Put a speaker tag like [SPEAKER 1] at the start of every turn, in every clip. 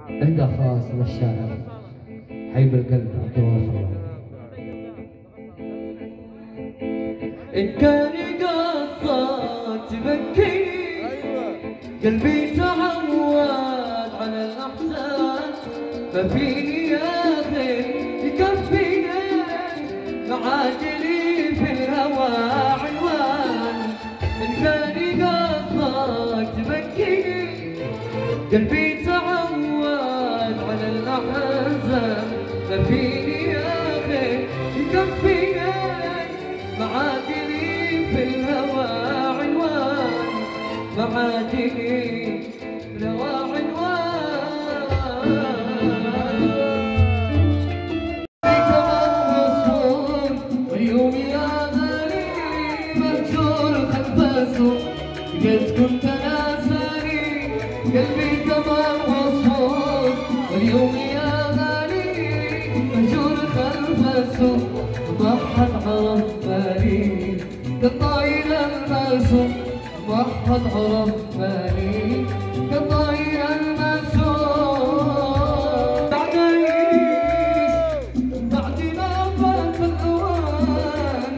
[SPEAKER 1] عند خاص من الشاعر حبيب القلب عبد الوهاب. إن كان قصة تبكيني قلبي تعود على الأحزان، ففيني يا أخي يكفيني معاجلي في الهوى عنوان. إن كان قصة تبكيني قلبي تعود على الأحزان، ففيني يا أخي يكفيني معادني في الهوى عنوان، معادني في الهوى عنوان. كمان مصفور واليوم يا غالي مهجور خلف السوق، قد كنت ناساني قلبي كمان مصفور واليوم يا غالي مهجور خلف السوق. ضحت عرف مالي كالطاير الماسوق، ضحت عرف مالي كالطاير الماسوق. بعد ما فات الأوان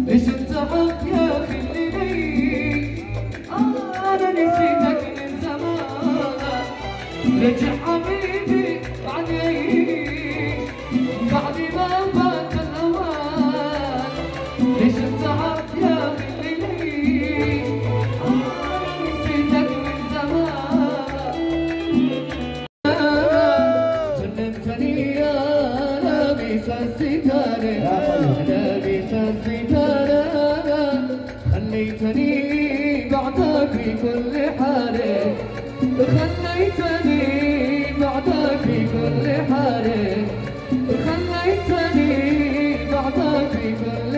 [SPEAKER 1] ايش انتهت يا أخي اللي بي، أنا نسيتك من زمان. رجع حبيبي بعد ما فات الأوان ليش انتهت يا أخي اللي أنا نسيتك من زمان. جننتني يا لابس الستارة، لابس الستارة، خليتني بعدك في كل حالة، خليتني بعدك في كل حالة، خليتني بعدك في كل